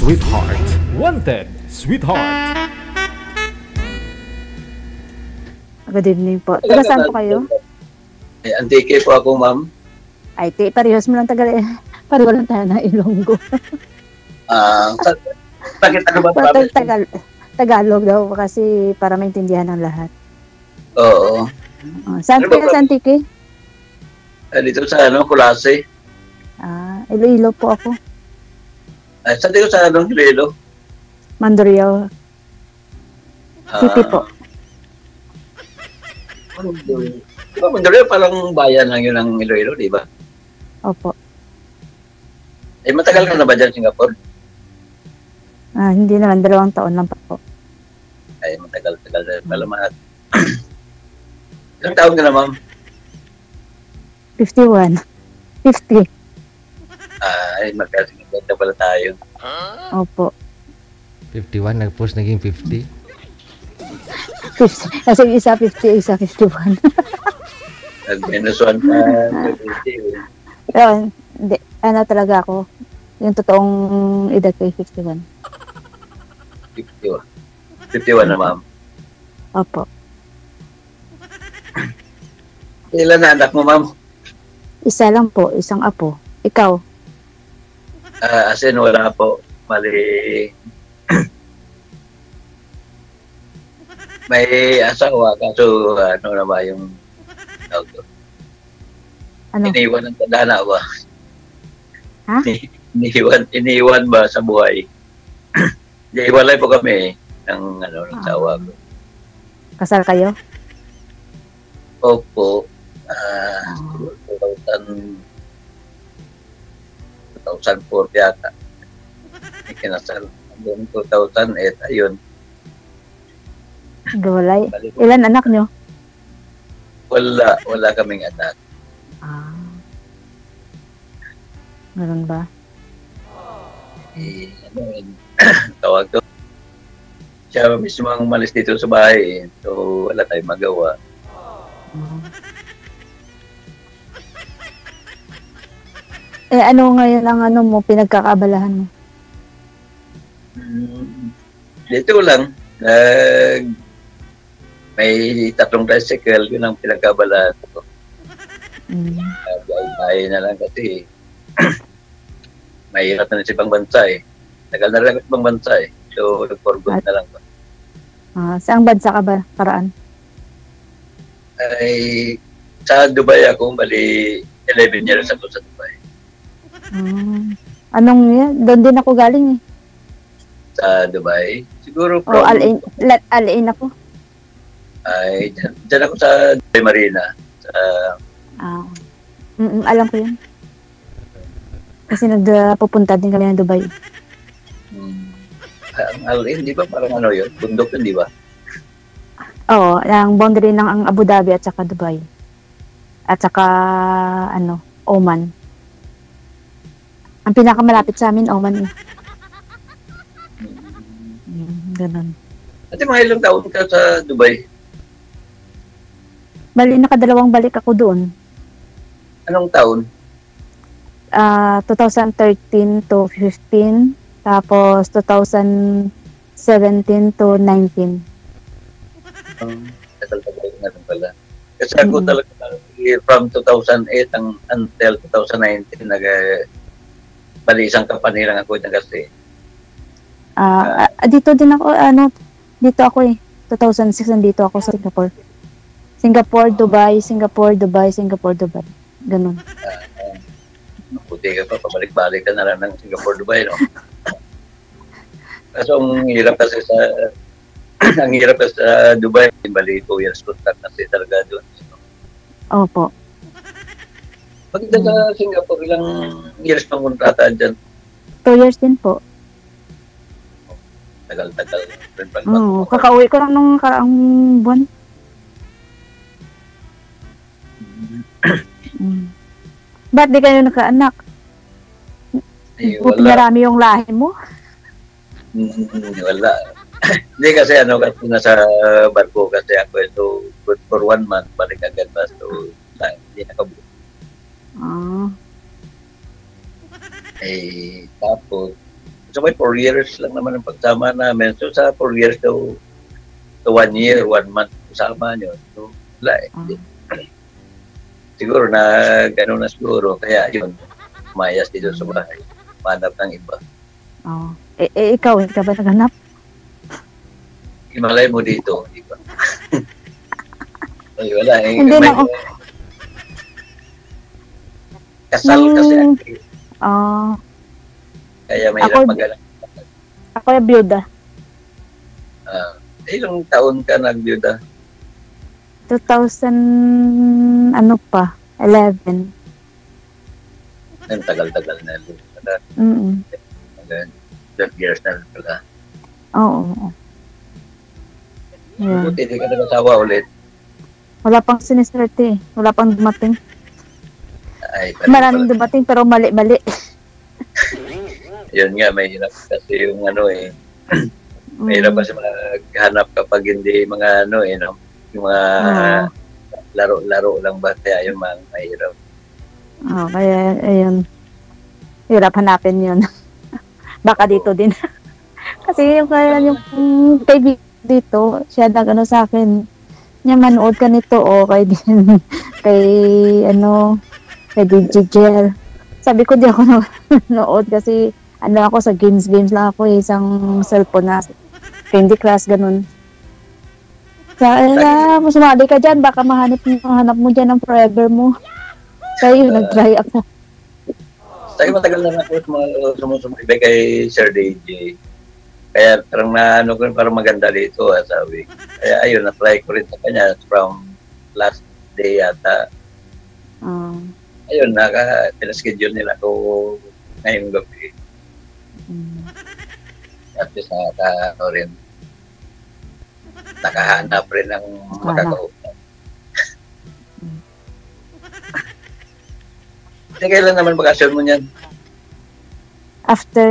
Sweetheart. Wanted, sweetheart. Good evening po. Taga saan po kayo? Antique po ako, ma'am. Ay, parehas mo lang pareho lang tayo na Ilonggo. Taga ba? Tagalog daw kasi para maintindihan ng lahat. Oo. Saan kayo sa Antique? Dito sa Kulase. Iloilo po ako. Saan dito sa Iloilo? Mandurriao. City po. Mandurriao parang bayan lang yun ng Iloilo, di ba? Opo. Matagal ka na ba dyan, Singapore? Hindi naman, 2 taon lang pa po. Matagal na pala. Ilang taon ka na, ma'am? 51. 50. Magkasingapore na pala tayo. Opo. 51, nag-post naging 50. 50. Kasi isa 50, isa 51. Nag-minus 1 pa. Pero, talaga ako. Yung totoong edad ko 51. 51 na, ma'am. Opo. Ilan na anak mo, ma'am? Isa lang po, isang apo. Ikaw? As in, wala po. Mali. May asawa, kaso ano na ba yung iniwan ng tadhana ba? Ha? Iniwan ba sa buhay? Iwalay po kami ng ng asawa ko. Kasal kayo? Opo. 2004 yata. Ikinasal. Hanggang 2008, ayun. Gulay. Ilan anak nyo? Wala kaming anak. Ganun ba? Tawag to. Siya mismo ang umalis dito sa bahay. So, wala tayong magawa. Ano ngayon ang mo, pinagkakaabalahan mo? Dito lang. May 3 tricycle, yun ang pinagkabalaan ko. Bahay na lang kasi mahirap na sa ibang bansa eh. Tagal na lang sa ibang bansa eh. So, nag-forgood na lang. Saang bansa ka ba paraan? Ay, sa Dubai ako, bali 11 years ako sa Dubai. Anong yan? Doon din ako galing eh. Sa Dubai? Siguro from... Al-Ain ako. Ay, dyan ako sa Dubai Marina. Alam ko yun. Kasi nagpupunta din kami ng Dubai. Ang Al-Ain, di ba? Parang ano yun? Bundok yun, di ba? Oo, ang boundary ng ang Abu Dhabi at saka Dubai. At saka, Oman. Ang pinakamalapit sa amin, Oman eh. Ganun. At mga ilang taon ka sa Dubai? Bali, nakadalawang balik ako doon. Anong taon? 2013 to 15, tapos 2017 to 19. Tagal-tagal na rin pala. Kasi ako talaga from 2008 until 2019 bali isang company lang ako dyan kasi. Dito din ako, dito ako eh. 2006 nandito ako sa Singapore. Singapore, Dubai, Singapore, Dubai, Singapore, Dubai. Ganun. Buti ka pa, pabalik-balik ka na lang ng Singapore, Dubai, no? Kaso ang hirap kasi sa Dubai, bali 2 years contract kasi talaga doon. Opo. Pagdating sa Singapore, ilang years pang kontrata dyan? 2 years din po. Tagal-tagal. Kakauwi ko lang nung karaang buwan. Ba't di kayo nagkaanak? Buti marami yung lahi mo? Wala. Hindi kasi kasi nasa barko kasi ako ito good for 1 month, balik agad ba? So, hindi nakabuo. Tapos, So, may 4 years lang naman ang pagsama namin. So, sa 4 years to 1 year, 1 month kasama nyo. So, wala eh. Siguro na gano'n na siguro. Kaya yun, mayas dito sa bahay. Manap ng iba. Oh. Ikaw, hindi ka ba naghanap? Imalay mo dito, di ba? Ay, wala eh. Hindi na ako. Kasal kasi ako. Oh. Kaya mahirap Ako- maghanap. Ako yung byuda. Ilang taon ka nagbyuda? 2000, ano pa, 11. Ang tagal-tagal na. Mm. 12 years na pala. Oo. Yeah. Buti, di ka nag-asawa ulit. Wala pang siniswerte eh. Wala pang dumating. Ay, Maraming dumating pero mali-mali. Yun nga, mahirap kasi yung ano eh. Mm. Mahirap kasi maghanap kapag hindi mga ano eh, no? Yung mga laro-laro lang ba? Kaya yung mga mahirap. Kaya, ayun. Hirap hanapin yun. Baka dito din. Kasi yung kaya yung kaibigan dito, siya nag-ano sa akin, niya manood ka nito o kay din, kay DJ Gel. Sabi ko di ako nanood kasi ano ako sa games lang ako isang cellphone na Candy Crush ganun. Kaya sumali ka dyan, baka mahanap mo dyan ang forever mo. Kaya yun, nag-try ako. Tayo matagal na ako sumusumaybay kay Sir DJ. Kaya parang naano ko parang maganda dito, sabi. Kaya ayun, na-try ko rin sa kanya from last day yata. Ayun, pinaschedule nila ako ngayong gabi. At least nakahanap rin ng makakausap. Kailan naman bakasyon mo niyan? After,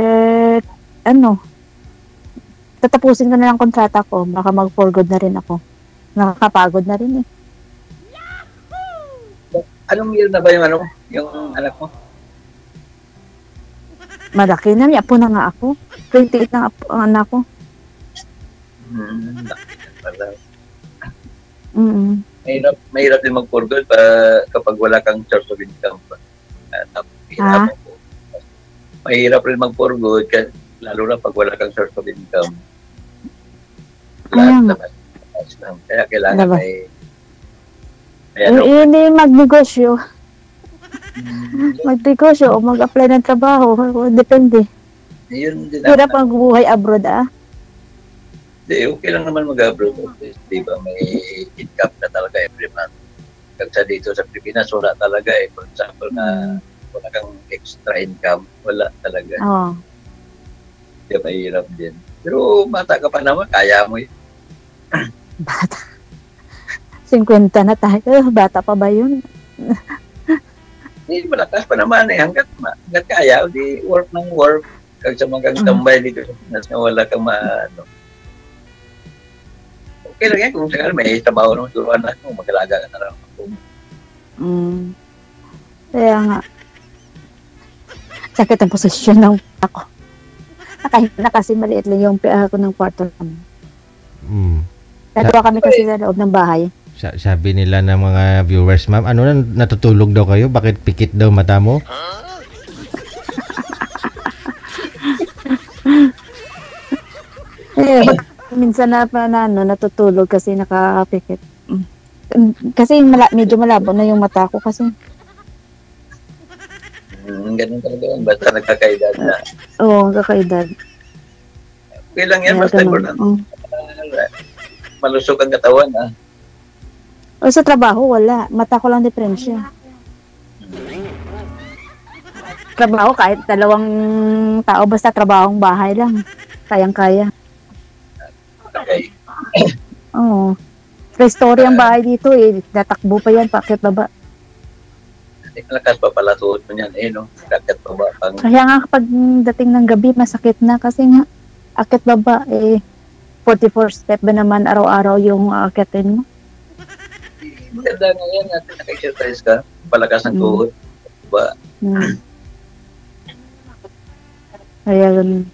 tatapusin ko na lang kontrata ko, baka mag-for good na rin ako. Nakakapagod na rin eh. Anong year na ba yung anak mo? Malaki na, may apo na nga ako. 28 na ang anak ko. Mahirap din mag-for good kapag wala kang source of income. Mahirap rin mag-for good lalo na pag wala kang source of income. Kaya kailangan Hindi magnegosyo. Magnegosyo o mag-apply ng trabaho. Depende. Yun din. Hirap ang buhay abroad Okay lang naman mag-abroad. Di ba may income na talaga every month. Kasi dito sa Pilipinas, wala talaga eh. For example na wala kang extra income, wala talaga. Kaya mahirap din. Pero bata ka pa naman, kaya mo yun. Bata. 50 na tayo. Bata pa ba yun? Hindi, malakas pa naman eh. Hanggat kaya, di work ng work. Kag sa mga tambay dito sa Pinas na wala kang okay lang yan kung sakal may trabaho ng turuan na kung mag-alaga ka na lang. Kaya nga. Sakit ang posisyon ng ako. Na kasi maliit lang yung PA ko ng kwarto namin. Dalawa kami kasi sa loob ng bahay. Sabi nila ng mga viewers, ma'am, natutulog daw kayo? Bakit pikit daw mata mo? Minsan natutulog kasi nakapikit. Kasi medyo malabo na yung mata ko kasi. Ganun talaga yun. Basta nagkakaedad na. Oo, kakaedad. Okay lang yan. Basta malusog ang katawan. O sa trabaho, wala. Mata ko lang diferensya. Trabaho, kahit 2 tao, basta trabahong bahay lang. Kayang-kaya. Okay. Oo. Pre-story ang bahay dito eh. Natakbo pa yan, pakit baba. Lakas pa pala suot mo yan no? Kakit pa ba? Kaya nga kapag dating ng gabi, masakit na kasi nga, akit baba 44 step ba naman araw-araw yung akitin mo? Maganda nga yan natin naka-exercise ka, palakas ng tuhod. Diba? Kaya ganun.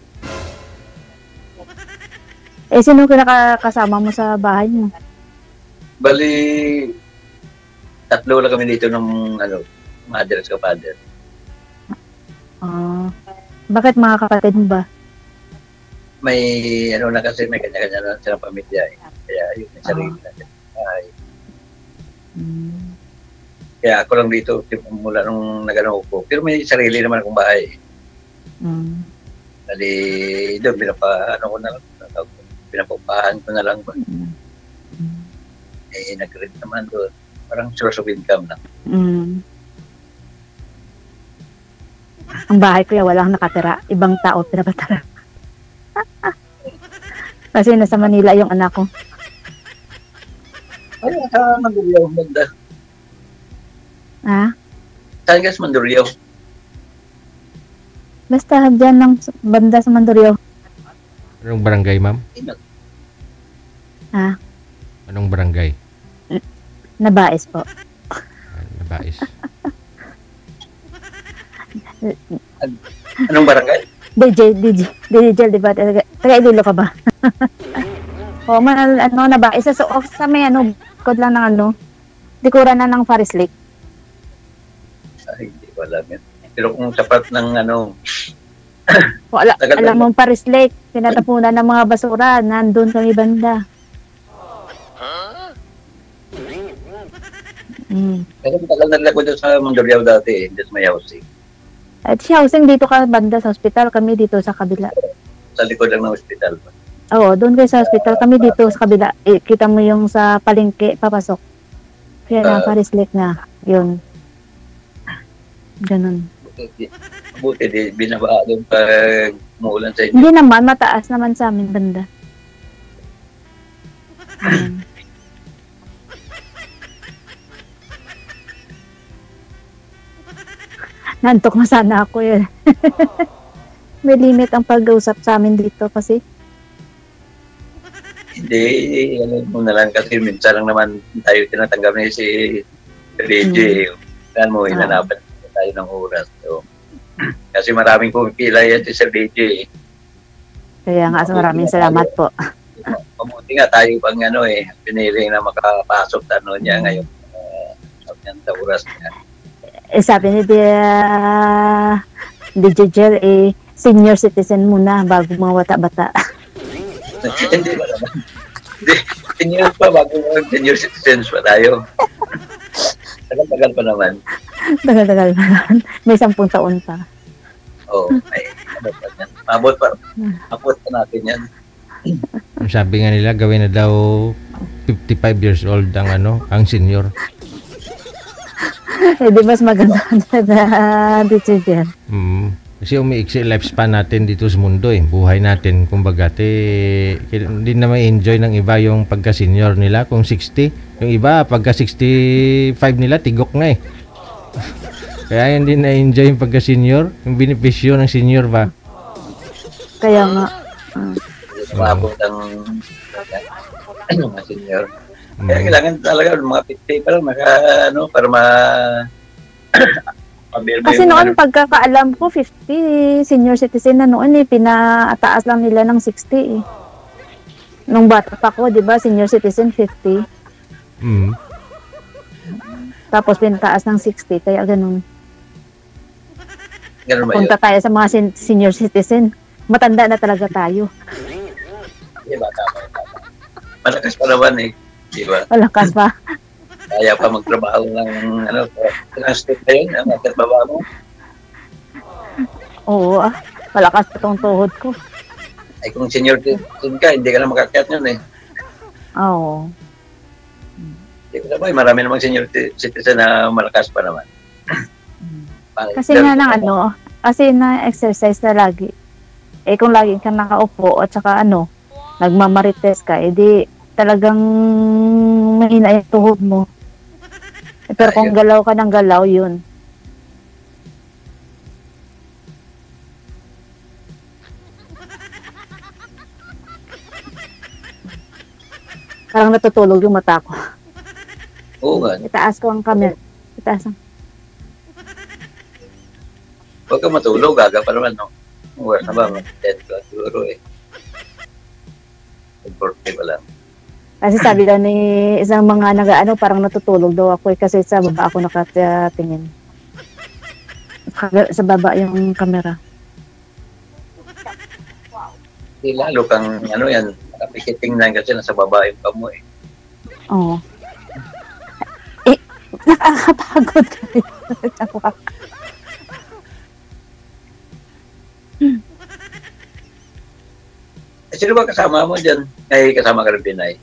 Sino kinakasama mo sa bahay mo? Bali, tatlo lang kami dito ng mother at father. Bakit mga kapatid mo ba? May na kasi may kanya-kanya na silang pamilya eh. Kaya yun, may sarili na siya. Kaya ako lang dito mula nung nagano ko. Pero may sarili naman akong bahay. Bali, doon pinapapahan ko na lang ba? Nag-rent naman doon. Parang source of income na. Ang bahay ko walang nakatira. Ibang tao pinapatira. Kasi nasa Manila yung anak ko. Ay, sa Mandurriaw, banda. Saan ka sa Mandurriaw? Basta dyan ng banda sa Mandurriaw. Anong barangay, ma'am? Anong barangay? Nabais po. Nabais. Anong barangay? DJ, di ba? Taga Iloilo ka ba? Nabais. Sa may kod lang ng dikura na ng Forest Lake. Hindi ko alam yan. Pero kung sapat ng alam mo Forest Lake, tinatapunan ng mga basura, nandun kami banda. Pero matagal na lang ko doon sa Mandurriaw dati, doon sa may housing. At si housing dito ka banda sa hospital, kami dito sa kabila. Sa likod lang ng hospital. Oo, doon kayo sa hospital, kami dito sa kabila. Kita mo yung sa palengke, papasok. Kaya na Forest Lake na, yun. Ganun. Buti di binaba doon pag umuulan sa inyo. Hindi naman, mataas naman sa amin banda. Nantok na sana ako yun. May limit ang pag-usap sa amin dito kasi. Hindi, mo na lang kasi minsan lang naman tayo tinatanggap ni si DJ. Kaya mo, hinanapan tayo ng oras. So, kasi maraming pumipila yan si Sir DJ. Kaya nga, maraming salamat po. Mabuti nga tayo pang pinili na makapasok sa niya ngayon. Sa oras niya. Sabi ni DJ Jel, senior citizen muna bago mga bata-bata. Hindi ba naman? Senior pa, bago senior citizens pa tayo. Tagal-tagal pa naman. Tagal-tagal pa naman. May 10 taon pa. Oo, may pa yan. Mabot pa natin yan. Sabi nga nila, gawin na daw 55 years old ang senior. Di mas maganda na dito dyan. Kasi umiiksi lifespan natin dito sa mundo buhay natin, kumbaga hindi na ma-enjoy ng iba yung pagka-senior nila kung 60. Yung iba pagka 65 nila tigok nga Kaya hindi na-enjoy yung pagka-senior, yung benepisyo ng senior ba? Kaya nga. Umabot ang mga senior. Kaya kailangan talaga mga 50 para para kasi noon pagkakaalam ko 50 senior citizen na noon pinataas lang nila ng 60 Nung bata pa ko, 'di ba, senior citizen 50. Tapos pinataas ng 60 kaya ganun. Ganun ba punta tayo sa mga senior citizen. Matanda na talaga tayo. Diba, tama. Malakas pa naman Diba? Malakas pa. Kaya pa magtrabaho ng ng state na yun, ang trabaho mo. Oo, malakas pa tong tuhod ko. Ay kung senior citizen ka, hindi ka na makakyat yun Oo. Hindi ko sabay, marami namang senior citizen na malakas pa naman. Kasi nga kasi na-exercise na lagi. Kung lagi ka nakaupo at saka nagmamarites ka, edi talagang mahina yung tuhod mo. Pero kung galaw ka ng galaw, yun. Parang natutulog yung mata ko. Oo nga. Itaas ko ang camera. Itaas ang... Huwag ka matulog, gaga pa naman, Oras na ba? Dead ka siguro Kasi sabi daw ni isang mga nag-ano, parang natutulog daw ako kasi sa baba ako nakatingin. Sa baba yung camera. Di lalo kang, ano yan, napikitingnan kasi nasa baba yung kamo eh. Oo. Nakakapagod kayo. Sino ba kasama mo dyan? Ay, kasama ka rin Pinay.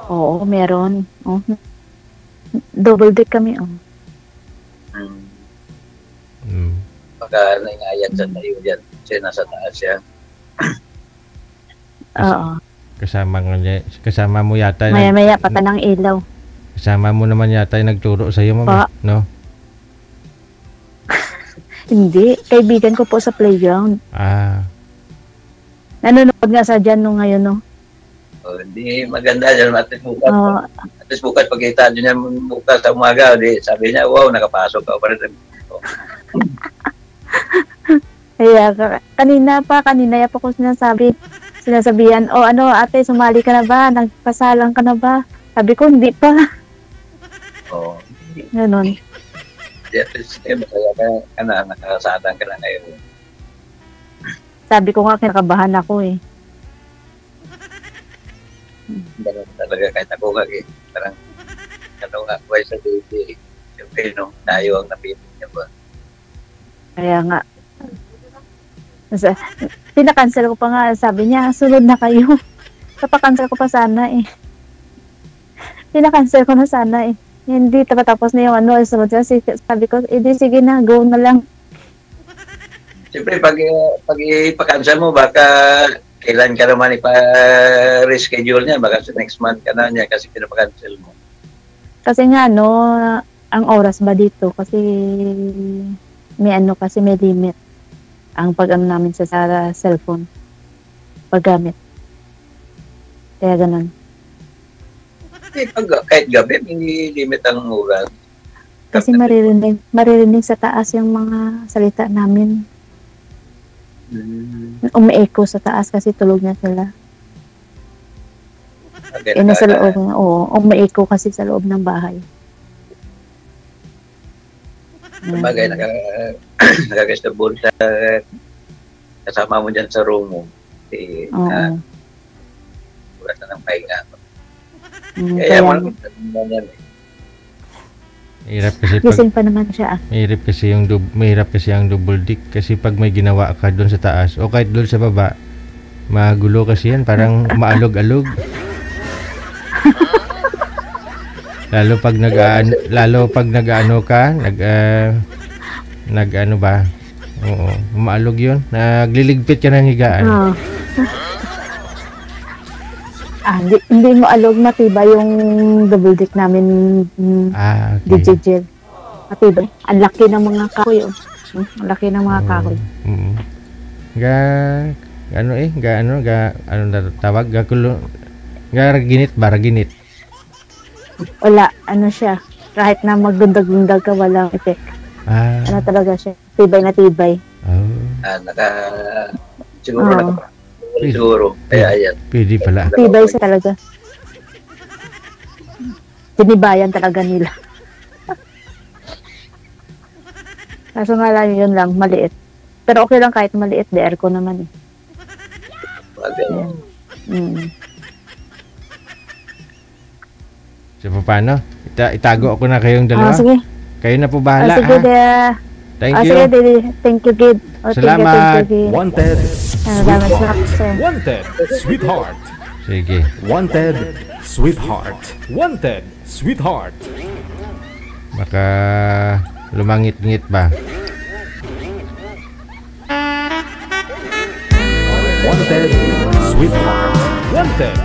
Oo, meron. Oh. Double deck kami. Oh. Baka naingayan sa tayo dyan. Kasi nasa taas siya. Oo. Kasama mo yata. Maya-maya pata ng ilaw. Kasama mo naman yata yung nagturo sa iyo, ma'am. No? Hindi. Kaibigan ko po sa playground. Nanonood nga sa dyan nung ngayon, no? Hindi maganda dyan. At least bukas pagkita nyo niya bukas sa umaga. Sabi niya, wow, nakapasok ka pa rin. Kaya kanina pa ko sinasabihan, ano ate, sumali ka na ba? Nagpasalang ka na ba? Sabi ko, hindi pa. Oo. Ganon. At least, masaya ka na, nakasalang ka na ngayon. Sabi ko nga, kinakabahan ako eh. Ganun talaga kahit ako nga eh. Parang, ano nga, buhay sa baby. Siyempre, no, tayo ang napipit niya ba? Kaya nga. Pinakancel ko pa nga, sabi niya, sunod na kayo. Kapakancel ko pa sana eh. Pinakancel ko na sana eh. Hindi tapos na yung sunod na. Sabi ko, sige na, go na lang. Siyempre, pag ipakancel mo, baka kailan ka naman ipa-reschedule niya, baka sa next month ka na niya kasi pinapakancel mo. Kasi nga, ang oras ba dito? Kasi may may limit. Ang namin sa cellphone. Paggamit. Kaya ganun. Kahit gabi, hindi limit ang oras. Kasi maririnig sa taas yung mga salita namin. Umi-echo sa taas kasi tulog na sila. Nasa loob, umi-echo kasi sa loob ng bahay. Sabagay, nakakastabol sa kasama mo dyan sa room mo. Kasi, wala na ng pahinga. Kaya mo yan eh. Mahirap kasi gising pa naman siya. Mahirap kasi ang double dick kasi pag may ginawa ka doon sa taas o kahit doon sa baba, magulo kasi yan, parang maalog-alog. lalo pag nag-ano ka, nag-ano ba? Oo, maalog 'yun. Nagliligpit ka ng higaan. Hindi mo alog, matibay yung double deck namin. Okay. Digital. Matibay. Ang laki ng mga kahoy. Ang laki ng mga kahoy. Tawag? Raginit. Wala, siya. Kahit na magdundag-dundag ka, walang effect. Talaga siya. Tibay na tibay. Siguro. Kaya ayan. Pwede pala. Tibay siya talaga. Tinibayan talaga nila. Kaso nga lang, yun lang, maliit. Pero okay lang kahit maliit, aircon naman eh. So, paano? Itago ako na kayong dalawa? Sige. Kayo na po bahala, sige, Thank you. Sige, thank you, Gid. Salamat. Wanted, sweetheart. Wanted, sweetheart. Sige. Wanted, sweetheart. Wanted, sweetheart. Baka lumangit-ngit ba? Wanted, sweetheart. Wanted,